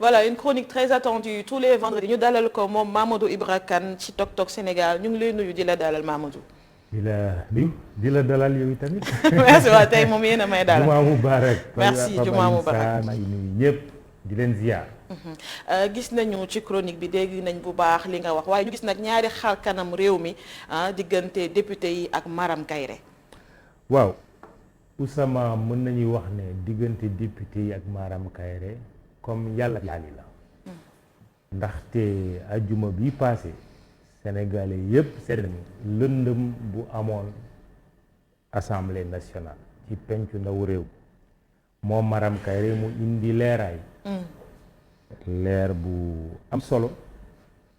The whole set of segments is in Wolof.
voilà une chronique très attendue tous les vendredis ñu dalal ko moom Mamadou Ibra Kane ci Tok Tok Sénégal ñu ngi lay nuyu di la dalal Mamadou. di la dalal yow tamit. merci waaw tey moom yéen a may dalal. Jumaa Mubarak. merci Jumaa Mubarak maa ngi nuyu ñëpp di leen ziar. gis nañu ci chronique bi dégg nañ bu baax li nga wax waaye ñu gis nag ñaari xar kanam réew mi diggante député yi ak Maram Kairé. waaw Ousama mën nañuy wax ne diggante député yi ak Maram Kairé comme yàlla yaali la. ndaxte ajjuma bi passé sénégalais yépp seet nañu lëndëm bu amoon assemblée nationale ci pencu ndaw réew moom Maram Kairé mu indi leeraay. leer bu am solo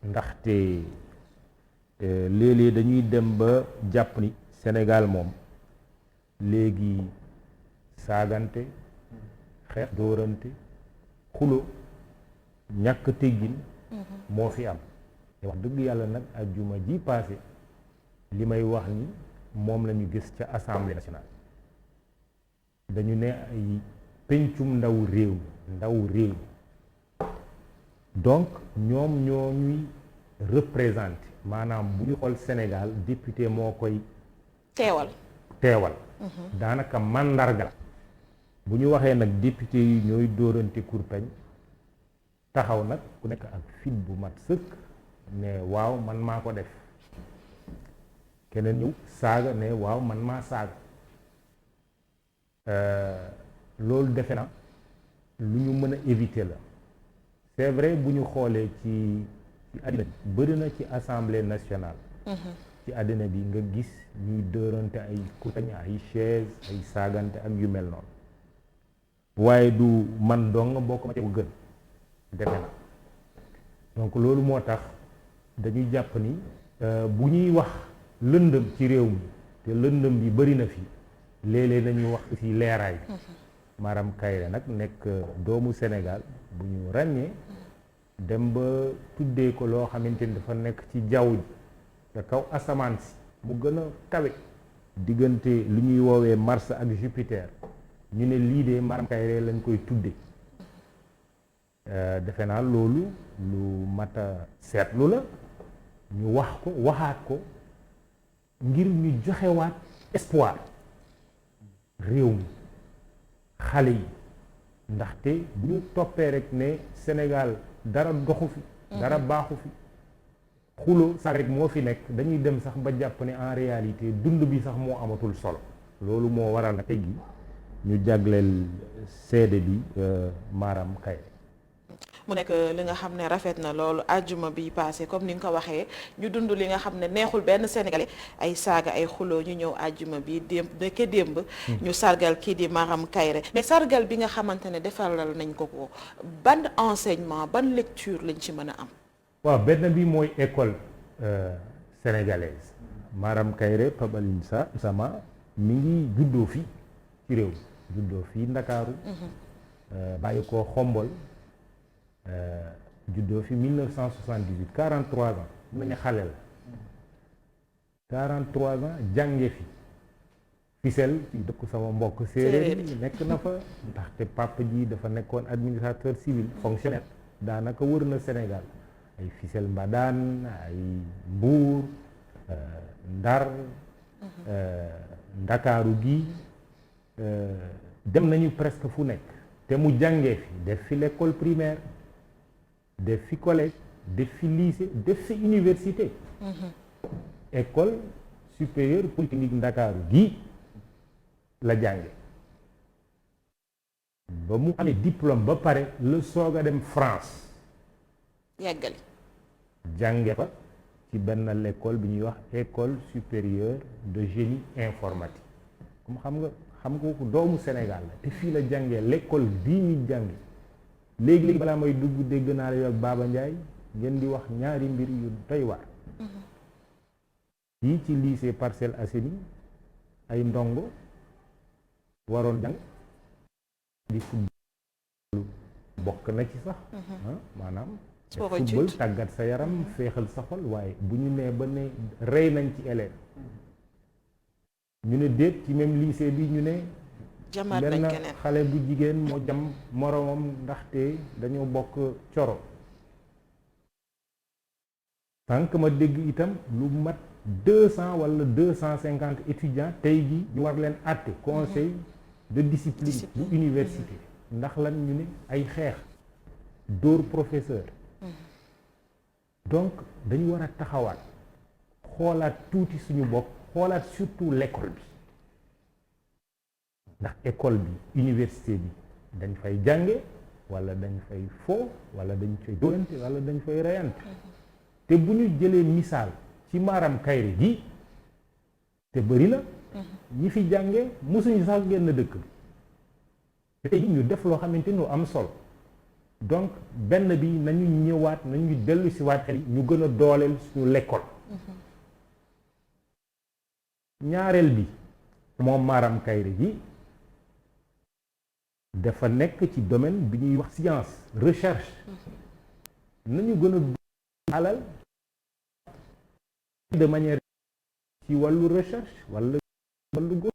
ndaxte léeg-léeg dañuy dem ba jàpp ni Sénégal moom léegi saagante xeex dóorante xulo ñàkk teggin moo fi am wax dëgg yàlla nag ajjuma ji passé li may wax ni moom la ñu gis ca assemblée nationale dañu ne ay pencum ndaw réew donc ñoom ñoo ñuy représenté maanaam bu ñu xool Sénégal député moo koy teewal daanaka màndarga la bu ñu waxee nag député yi ñooy dóorante kurpeñ taxaw nag ku nekk ak fit bu mat sëkk ne waaw man maa ko def keneen ñëw saaga ne waaw man maa saaga loolu defe na lu ñu mën a éviter la c'est vrai bu ñu xoolee ci àddina bi bëri na ci assemblée nationale ci àddina bi nga gis ñuy dóorante ay kurpeñ ay chaise ay saagante ak yu mel noonu waaye du man dong bokk ma ci gën defe na donc loolu moo tax dañuy jàpp ni bu ñuy wax lëndëm ci réew mi te lëndëm bi bëri na fi léeg-léeg nañuy wax aussi leeraay Maram Kairé nag nekk doomu Sénégal bu ñu ràññee dem ba tuddee ko loo xamante ni dafa nekk ci jaww ji te kaw asamaan si mu gën a kawe diggante lu ñuy woowee Mars ak Jupiter ñu ne lii de Maram Kairé lañ koy tuddee defe naa loolu lu mat a seetlu la ñu wax ko waxaat ko ngir ñu joxewaat espoir réew mi xale yi ndaxte bu ñu toppee rek ne Sénégal dara doxu fi dara baaxu fi xulo sax rek moo fi nekk dañuy dem sax ba jàpp ne en réalité dund bi sax moo amatul solo loolu moo waral na tey gi ñu jagleel seede bi Maram Kairé mu nekk li nga xam ne rafet na loolu àjjuma bi passé comme ni nga ko waxee ñu dund li nga xam ne neexul benn sénégalais ay saaga ay xuloo ñu ñëw àjjuma bi démb ñu sargal kii di Maram Kairé mais sargal bi nga xamante ne defaral nañ ko ban enseignement ban lecture lañ ci mën a am. waaw benn bi mooy école sénégalaise Maram Kairé Pape Alioune Sama mi ngi juddoo fi ci réew juddoo fii Ndakaaru bàyyi ko Xombol juddoo fi 1978 43 ans mu ne xale la 43 ans jànge fi Fissel ci dëkku sama mbokk séeréer yi nekk na fa ndaxte papa ji dafa nekkoon administrateur civil fonctionnaire daanaka wër na Sénégal ay Fissel Mbadaan ay Mbuur Ndar Ndakaaru gi dem nañu presque fu nekk te mu jàngee fi def fi l'école primaire def fi collège def fi lycée def fi université école supérieure polytechnique Ndakaaru gi la jànge ba mu amee diplôme ba pare la soog a dem France yàggali jànge fa ci benn l'école bi ñuy wax école supérieure de génie informatique comme xam nga ko doomu Sénégal la te fii la jàngee l'école bii ñuy jànge léegi balaa may dugg dégg naa la yow ak Baba Ndiaye ngeen di wax ñaari mbir yu doy waar yii ci lycée Parcelles Assainies ay ndongo waroon jàng di football bokk na ci sax maanaam football tàggat sa yaram féexal sa xol waaye bu ñu nee ba ne rey nañ ci élève ñu ne déet ci même lycée bi ñu ne jamaat nañ benn keneen xale bu jigéen moo jam moromam ndaxte dañoo bokk coro. sànq ma dégg itam lu mat 200 wala 250 étudiants tey jii ñu war leen àtte conseil de discipline bu université ndax lan ñu ne ay xeex dóor professeur. donc dañu war a taxawaat xoolaat tuuti suñu bopp xoolaat surtout l'école bi ndax école bi université bi dañ fay jànge wala dañ fay fo wala dañ fay dóorante wala dañ fay reyante te bu ñu jëlee misaal ci Maram Kairé gi te bëri na ñi fi jànge mosuñu sax génn dëkk bi te ñu def loo xamante ni am solo donc benn bi nañu ñëwaat nañu dellu si waat xel ñu gën a dooleel suñu l'école ñaareel bi moom Maram Kairé gi dafa nekk ci domaine bi ñuy wax science recherche nañu gën a alal de manière ci wàllu recherche wala wàllu góor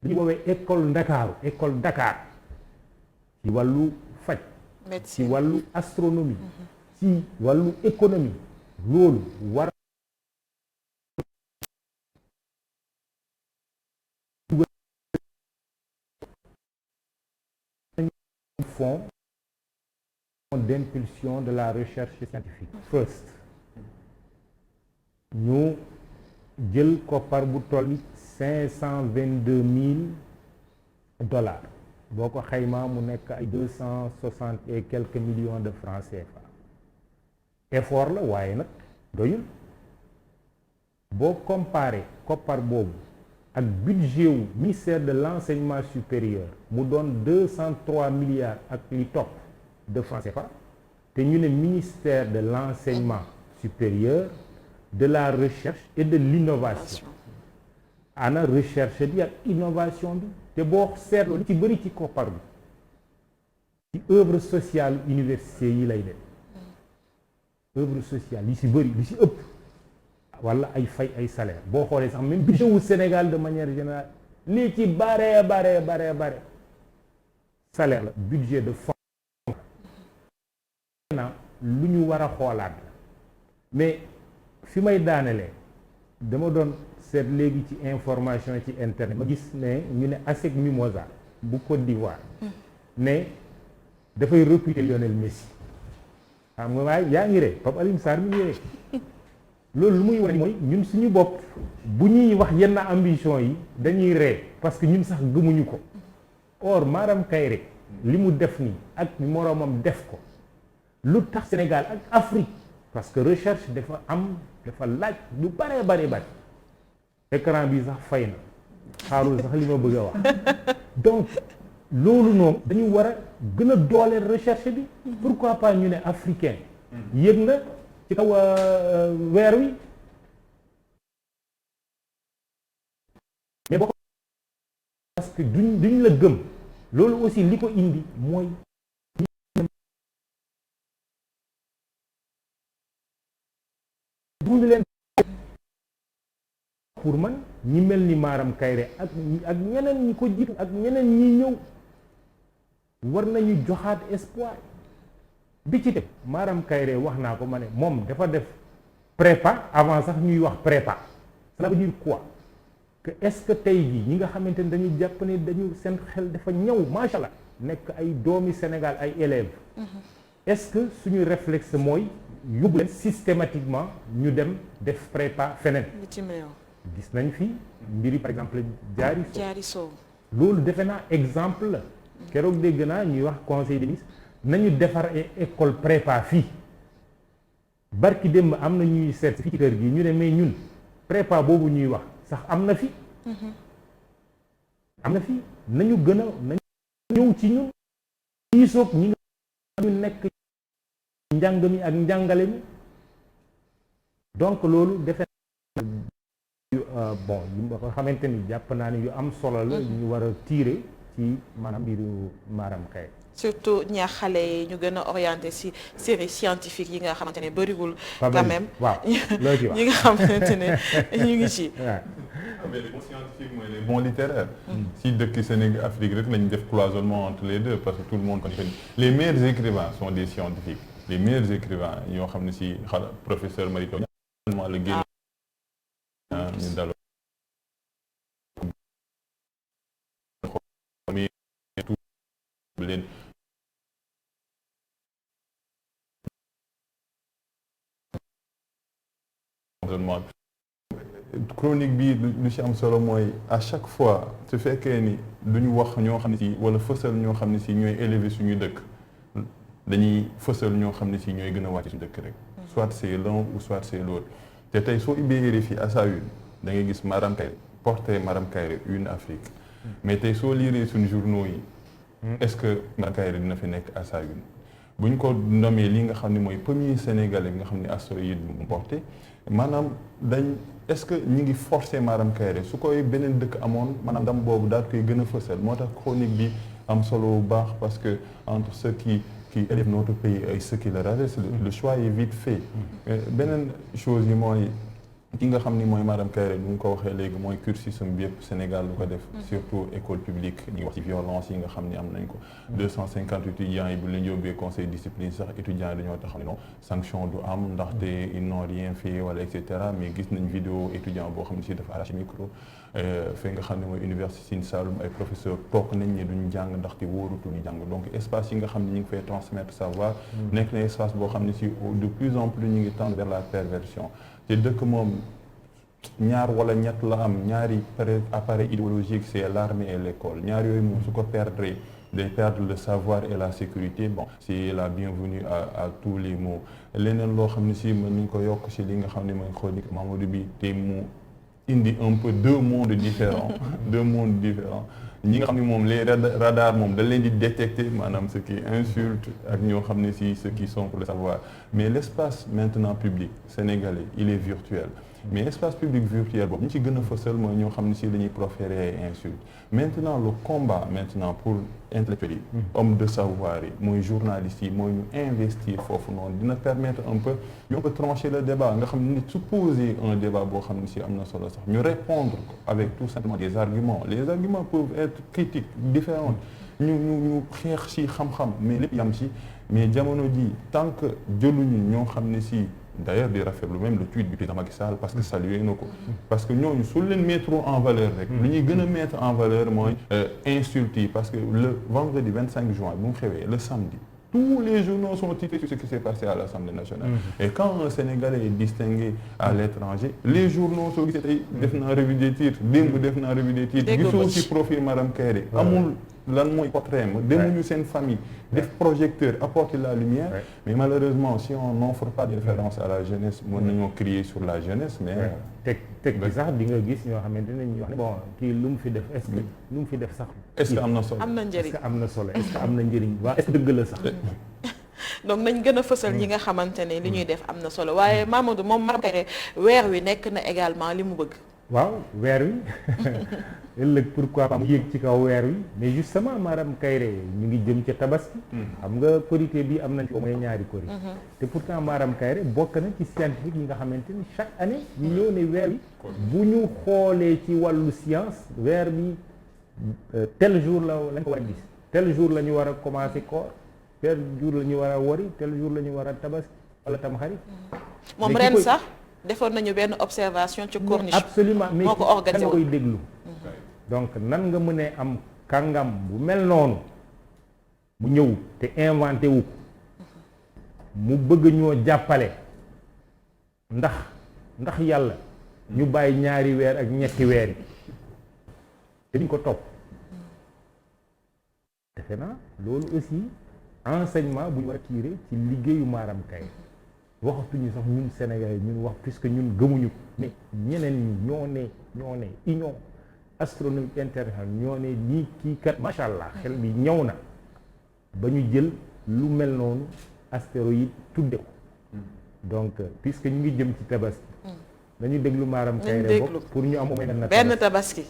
li ñu woowee école Dakar ci wàllu faj ci wàllu astronomie ci wàllu économie loolu war fonds d'impulsion de la recherche scientifique first ñu jël koppar bu toll $522,000 boo ko xaymaa mu nekk ay 260 et quelques millions de francs CFA effort la waaye nag doyul boo comparé koppar boobu ak budget wu ministère de l'enseignement supérieur mu doon 203 milliards ak li topp de francs CFA te ñu ne ministère de l'enseignement supérieur de la recherche et de l'innovation ana recherche bi ak innovation bi te boo seetloo li ci bëri ci koppar bi ci œuvre sociale université yi lay dem œuvre sociale li ci bëri li ci ëpp wala ay fay ay salaire boo xoolee sax même budget wu Sénégal de manière générale lii ci bare salaire la budget de fonds na lu ñu war a xoolaat la mais fi may daanelee dama doon seet léegi ci information ci internet ma gis ne ñu ne ASEC Mimosa bu Côte d'Ivoire ne dafay recruter Lionel Messi xam nga waaye yaa ngi ree Pape Alioune Sarr mi ngi ree loolu lu muy wane mooy ñun suñu bopp bu ñuy wax yenn ambition yi dañuy ree parce que ñun sax gëmuñu ko or Maram Kairé li mu def nii ak moroomam def ko lu tax Sénégal ak Afrique parce que recherche dafa laaj lu bare écran bi sax fay na xaarul sax li ma bëgg a wax donc loolu noonu dañu war a gën a dooleel recherche bi pourquoi pas ñu ne africain yëg na ci kaw weer wi mais boo ko parce que duñ la gëm loolu aussi li ko indi mooy duñu leen pour man ñi mel ni Maram Kairé ak ñeneen ñi ko jiitu ak ñeneen ñi ñëw war nañu joxaat espoir bi ci teg Maram Kairé wax naa ko ma ne moom dafa def prépa avant sax ñuy wax prépa ça veut dire quoi que est-ce que tey jii ñi nga xamante ne dañuy jàpp ne dañu seen xel dafa ñëw macha allah nekk ay doomi Sénégal ay élèves est-ce que suñu réflexe mooy yóbbu leen systématiquement ñu dem def prépa feneen gis nañ fi mbiri par exemple jaari sow loolu defe naa exemple la keroog dégg naa ñuy wax conseil des ministres nañu defar école prépa fii barki démb am na ñuy seet fii ci kër gi ñu ne mais ñun prépa boobu ñuy wax sax am na fi nañu gën a nañu ñëw ci ñun iisoog ñi nga ñu nekk njàng mi ak njàngale mi donc loolu defe bon yu nga xamante ni jàpp naa ne yu am solo la ñu war a tirer ci maanaam mbiru Maram Kairé surtout ñaax xale yi ñu gën a orienté ci série scientifique yi nga xamante ne bëriwul quand même waaw ñi nga xamante ne ñu ngi ci mais les bons scientifiques mooy les bons littéraires. si dëkk Sénégal Afrique rek lañu def cloisonnement entre les deux parce que tout le monde connaît les meilleurs écrivains sont des scientifiques les meilleurs écrivains ñoo xam ne si xala professeur Mary Teuw Niane la génn ñu dalo leen chronique bi lu ci am solo mooy à chaque fois su fekkee ni duñu wax ñoo xam ne si wala fësal ñoo xam ne si ñooy élever suñu dëkk dañuy fësal ñoo xam ne si ñooy gën a wàcc suñu dëkk rek soit c'est l'un ou soit c'est l'autre te tey soo ubbee RFI à sa une da ngay gis Maram Kairé portrait Maram Kairé une Afrique mais tey soo liiree suñu journaux yi est-ce que Maram Kairé dina fi nekk à sa une bu ñu ko nommé li nga xam ne mooy premier sénégalais nga xam ne astéroïde mu porté maanaam dañ est-ce que ñi ngi forcer Maram Kairé su koy beneen dëkk amoon maanaam dam boobu daal koy gën a fësal moo tax chronique bi am solo bu baax parce que entre ceux qui élèvent notre pays et ceux qui le rabaissent le choix est vite fait beneen chose yi mooy ki nga xam ni mooy Maram Kairé nu nga ko waxee léegi mooy cursusam bi yëpp Sénégal lu ko def surtout école publique ñu wax ci violence yi nga xam ni am nañ ko 250 étudiants yi bu leen yóbbee conseil discipline sax étudiants yi dañoo taxaw ne non sanction du am ndaxte ils n'ont rien fait wala et cetera mais gis nañ vidéo étudiant boo xam ne si dafa arraché micro fi nga xam ne mooy université Sine Saloum ay professeurs toog nañ ne duñ jàng ndaxte wóorutuñu jàng donc espace yi nga xam ne ñu ngi fay transmettre savoir nekk na espace boo xam ne si de plus en plus ñu ngi tendre vers la perversion te dëkk moom ñaar wala ñett la am ñaari appareil idéologique c'est l'armée et l'école ñaar yooyu moom su ko perdre day perdre le savoir et la sécurité bon c'est la bienvenue à tous les mots leneen loo xam ne si mën nañ ko yokk si li nga xam ne mooy chronique Mamadou bi te mu indi un peu deux mondes différents ñi nga xam ne moom les radars moom da leen di détecter maanaam ce qui insulte ak ñoo xam ne si ceux qui sont pour le savoir mais l'espace maintenant public sénégalais il est virtuel mais espace public virtuel boobu ñu ci gën a fësal mooy ñoo xam ne si la ñuy proférer ay insultes maintenant le combat maintenant pour intellectuels yi homme de savoir yi mooy journalistes yi mooy ñu investir foofu noonu dina permettre un peu ñu peut trancher le débat nga xam ne su poser un débat boo xam ne si am na solo sax ñu répondre avec tout simplement des arguments les arguments peuvent être critiques différents ñu xeex si xam-xam mais lépp yam si mais jamono ji tant que jëluñu ñoo xam ne si d'ailleurs di rafetlu même le tweet du président Macky Sall parce que salué na ko parce que ñooñu su leen mettre en valeur rek lu ñuy gën a mettre en valeur mooy insultes yi parce que le vendredi 25 juin bu mu xewee le samedi tous les journaux sont titrés sur ce qui s'est passé à l'Assemblée nationale et quand un Sénégalais est distingué à l'étranger les journaux soo gisee tey def naa revue des titres démb def naa revue des titres gisoo ci profil Maram Kairé amul lan mooy portrait ma demuñu seen famille def projecteur apporter la lumière mais malheureusement si on n'offre pas de référence à la jeunesse mën nañoo crier sur la jeunesse mais teg bi sax di nga gis ñoo xamante ne ñu wax ne bon kii lu mu fi def est-ce que lu mu fi def sax est-ce que am na solo am na njëriñ est-ce que am na solo est-ce que am na njëriñ waa est-ce que dëgg la sax donc nañ gën a fësal ñi nga xamante ne li ñuy def am na solo waaye Mamadou moom Maram Kairé weer wi nekk na également li mu bëgg waaw weer wi ëllëg pourquoi pas mu yéeg ci kaw weer wi mais justement Maram Kairé ñu ngi jëm ca tabaski xam nga korité bi am nañ ci au moins ñaari korité te pourtant Maram Kairé bokk na ci scientifique yi nga xamante ni chaque année ñu ñëw ne weer wi bu ñu xoolee ci wàllu science weer bi tel jour la lañ ko war a gis tel jour la ñu war a commencer koor tel jour la ñu war a wari tel jour la ñu war a tabaski wala tamxarit moom ren sax defoon nañu benn observation ci corniche absolument mais moo ko organisé nga koy déglu donc nan nga mënee am kàngam bu mel noonu bu ñëw te inventé wu ko mu bëgg ñoo jàppale ndax yàlla ñu bàyyi ñaari weer ak ñetti weer yi te duñ ko topp defe naa loolu aussi enseignement bu ñu war a tirer ci liggéeyu Maram Kairé waxatuñu sax ñun Sénégalais ñun wax puisque ñun gëmuñu ko mais ñeneen ñi ñoo ne union astronomique internationale ñoo ne nii kii kat macha allah xel bi ñëw na ba ñu jël lu mel noonu astéroïde tudde ko donc puisque ñu ngi jëm ci tabaski dañu déglu Maram Kairé bopp pour ñu am benn tabaski